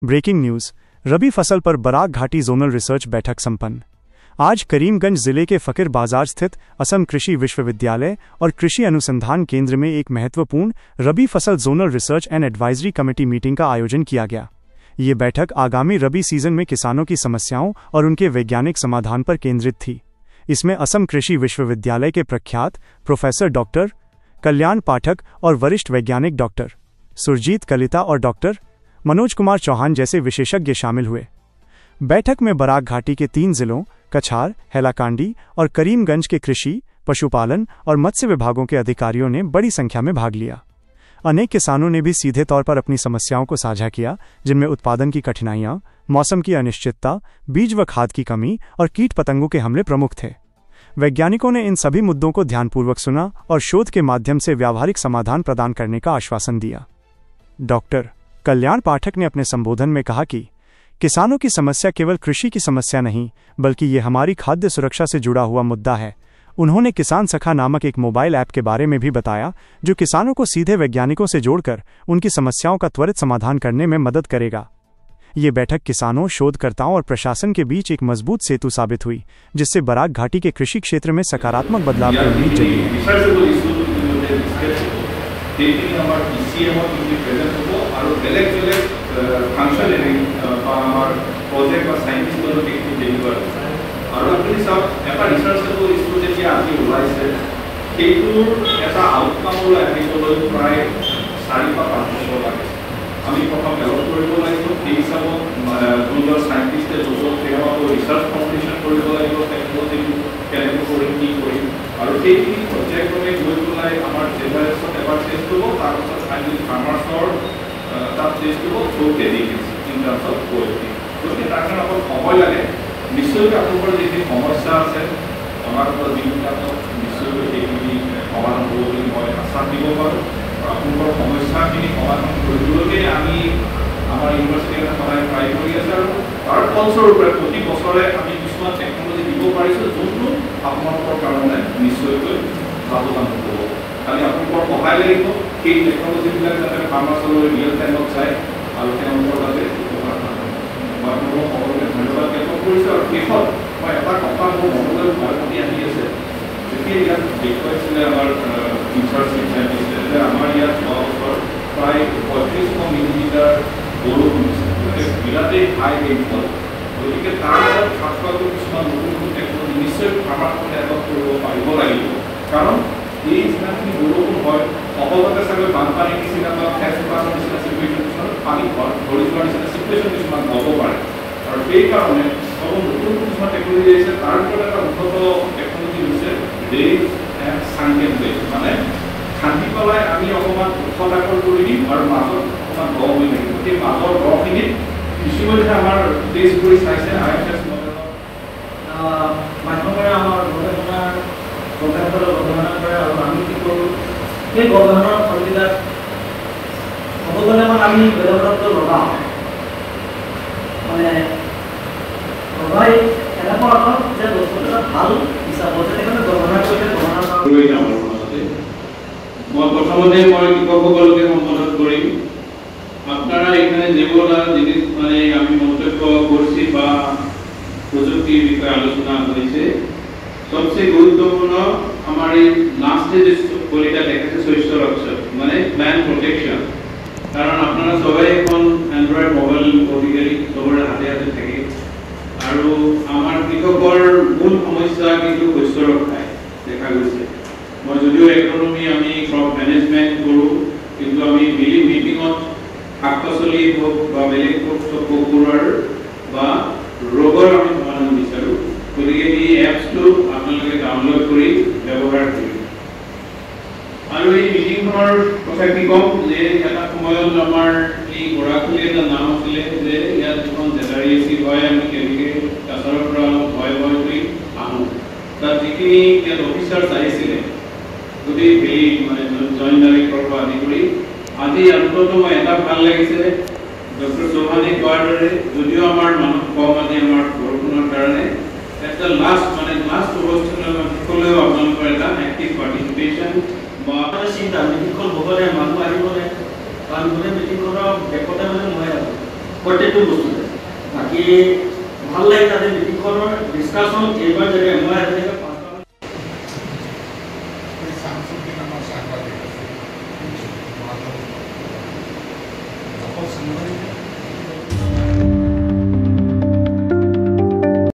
Breaking news. रबी फसल पर बराक घाटी जोनल रिसर्च बैठक संपन्न। आज करीमगंज जिले के फकीर बाजार स्थित असम कृषि विश्वविद्यालय और कृषि अनुसंधान केंद्र में एक महत्वपूर्ण रबी फसल zonal research and advisory committee meeting का आयोजन किया गया। ये बैठक आगामी रबी सीजन में किसानों की समस्याओं और उनके वैज्ञानिक समाधान पर केंद्रित थी। इसमें असम कृषि विश्वविद्यालय के प्रख्यात प्रोफेसर डॉक्टर कल्याण पाठक और वरिष्ठ वैज्ञानिक डॉक्टर सुरजीत कलिता और डॉक्टर मनोज कुमार चौहान जैसे विशेषज्ञ शामिल हुए। बैठक में बराक घाटी के 3 जिलों कछार, हैलाकांडी और करीमगंज के कृषि, पशुपालन और मत्स्य विभागों के अधिकारियों ने बड़ी संख्या में भाग लिया। अनेक किसानों ने भी सीधे तौर पर अपनी समस्याओं को साझा किया, जिनमें उत्पादन की कठिनाइयां, मौसम की अनिश्चितता, बीज व खाद की कमी और कीट पतंगों के हमले प्रमुख थे। वैज्ञानिकों ने इन सभी मुद्दों को ध्यानपूर्वक सुना और शोध के माध्यम से व्यावहारिक समाधान प्रदान करने का आश्वासन दिया। डॉक्टर कल्याण पाठक ने अपने संबोधन में कहा कि किसानों की समस्या केवल कृषि की समस्या नहीं, बल्कि ये हमारी खाद्य सुरक्षा से जुड़ा हुआ मुद्दा है। उन्होंने किसान सखा नामक एक मोबाइल ऐप के बारे में भी बताया, जो किसानों को सीधे वैज्ञानिकों से जोड़कर उनकी समस्याओं का त्वरित समाधान करने में मदद करेगा। ये बैठक किसानों, शोधकर्ताओं और प्रशासन के बीच एक मजबूत सेतु साबित हुई, जिससे बराक घाटी के कृषि क्षेत्र में सकारात्मक बदलाव की उम्मीद जगी আমি প্রথম ডেভেলপ কৰিব লাগিব। সেই হিচাপত যোনজন সাইণ্টিষ্টে যোনজন তেওঁ ৰিচাৰ্চ কম্পিটিশ্যন কৰিব লাগিব, টেকনলজিটো কেনেকৈ কৰিম, কি কৰিম, আৰু সেইখিনি পৰ্যায়ক্ৰমে গৈ পেলাই আমাৰ জেনেৰেশ্যন এবাৰ টেষ্ট কৰিব, তাৰপিছত ফাইনেলি ফাৰ্মাৰ্ছৰ তাত টেষ্ট কৰিব through dedication in terms of quality. গতিকে তাৰ কাৰণে অকল সময় লাগে। নিশ্চয়কৈ আপোনালোকৰ যিখিনি সমস্যা আছে আমাৰ পৰা যিখিনি আপোনাক নিশ্চয়কৈ সেইখিনি সমাধান হ'ব বুলি মই আশ্বাস দিব পাৰোঁ। আপোনালোকৰ সমস্যাখিনি সমাধান কৰিবলৈ আমি আমাৰ ইউনিভাৰ্চিটিৰ সদায় ট্ৰাই কৰি আছে, আৰু তাৰ ফলস্বৰূপে প্ৰতি বছৰে আমি কিছুমান টেকনলজি দিব পাৰিছোঁ, যোনটো আপোনালোকৰ কাৰণে নিশ্চয়কৈ লাভৱান হ'ব। খালি আপোনালোকৰ সহায় লাগিব সেই টেকনলজিবিলাক যাতে ফাৰ্মাৰ্ছলৈ ৰিয়েল টাইমত যায় আৰু তেওঁলোকৰ যাতে উপকাৰ হয়। মই আপোনালোকক সকলোকে ধন্যবাদ জ্ঞাপন কৰিছোঁ। আৰু শেষত মই এটা কথা মোৰ মনলৈ ভাবি আহি আছে, যেতিয়া ইয়াত দেখুৱাইছিলে আমাৰ ৰিচাৰ্চ চাইণ্টিষ্টে যে আমাৰ ইয়াত যোৱা বছৰ প্ৰায় 3500 মিলিমিটাৰ বৰষুণ হৈছে, গতিকে বিৰাটেই হাই ৰেইনফল। গতিকে তাৰ লগত খাপ খোৱাকৈ কিছুমান নতুন নতুন টেকনলজি নিশ্চয় ফাৰ্মাৰসকলে এডপ্ট কৰিব পাৰিব লাগিব, কাৰণ এই যিমানখিনি বৰষুণ হয় সহজতে চাগৈ বানপানীৰ নিচিনা বা ফ্লেছ ফ্লাডৰ নিচিনা চিটুৱেশ্যন কিছুমান পানী ধৰি যোৱাৰ নিচিনা চিটুৱেশ্যন কিছুমান হ'ব পাৰে। আৰু সেইকাৰণে অলপ নতুন কিছুমান টেকনলজি আহিছে। তাৰ ভিতৰত এটা উন্নত টেকনলজি হৈছে ৰেইন এণ্ড ছাংকেন ৱেল, মানে খান্দি পেলাই আমি অকণমান উৎসদাকৰ কৰি দিম আৰু মাজত অকণমান দ হৈ থাকিব। সেই মাজৰ দখিনিত ইতিমধ্যে আমাৰ টেষ্ট কৰি চাইছে IFS মডেলৰ মাধ্যমেৰে আমাৰ গৱেষণাৰ গৱেষণা কৰে, আৰু আমি কি কৰোঁ সেই গৱেষণাৰ ফলবিলাক হ'ব গ'লে মানে আমি বেলেগত লগাওঁ, মানে লগাই এনেকুৱা অৰ্থত যে বস্তুটো এটা ভাল হিচাপত সেইকাৰণে গৱেষণা কৰিলে গৱেষণা মই প্ৰথমতে মই কৃষকসকলকে সম্বোধন কৰিম। আপনারা এখানে যেগুলো জিনিস মানে আমি মন্তব্য করছি বা প্রযুক্তির বিষয়ে আলোচনা হয়েছে, সবচেয়ে গুরুত্বপূর্ণ আমার এই লাস্টে যে বলিটা দেখাচ্ছে শস্য রক্ষা, মানে প্ল্যান্ট প্রোটেকশন। কারণ আপনারা সবাই এখন অ্যান্ড্রয়েড মোবাইল অধিকারী, সবার হাতে হাতে থাকে, আৰু আমাৰ কৃষকৰ মূল সমস্যা কিন্তু শস্য ৰক্ষায় দেখা গৈছে। মই যদিও ইকোনমি আমি ক্ৰপ মেনেজমেণ্ট কৰোঁ, কিন্তু আমি ডেইলি মিটিঙত শাক পাচলি হওক বা বেলেগ পশুৰৰ বা ৰোগৰ আমি সমাধান বিচাৰোঁ। গতিকে এই এপছটো আপোনালোকে ডাউনলোড কৰি ব্যৱহাৰ কৰিব। আৰু এই মিটিংখনৰ কথা কি ক'ম যে এটা সময়ত আমাৰ এই গৰাখুলি এটা নাম আছিলে যে ইয়াত যিখন জেটাৰিয়েচি হয় আমি কেনেকৈ কাছাৰৰ পৰা অলপ ভয় কৰি আহোঁ। তাত যিখিনি ইয়াত অফিচাৰ্ছ আহিছিলে গোটেই ভেলি মানে জইণ্ট ডাইৰেক্টৰৰ পৰা আদি কৰি আজি অন্তত মই এটা ভাল লাগিছে ডক্টৰ চৌহানে কোৱাৰ দৰে, যদিও আমাৰ মানুহ কম আজি আমাৰ বৰষুণৰ কাৰণে এটা লাষ্ট অৱস্থালৈও আপোনালোকৰ এটা এক্টিভ পাৰ্টিচিপেশ্যন বা চিন্তা মিটিংখন হ'বনে মানুহ আহিবনে, কাৰণ গোটেই মিটিংখনৰ বেকতে মানে মই প্ৰত্যেকটো বস্তুতে বাকী ভাল লাগে তাতে মিটিংখনৰ ডিছকাশ্যন এইবাৰ যদি মই আজিলৈকে সাংস্কৃতিক আমাৰ সাংবাদিক আছে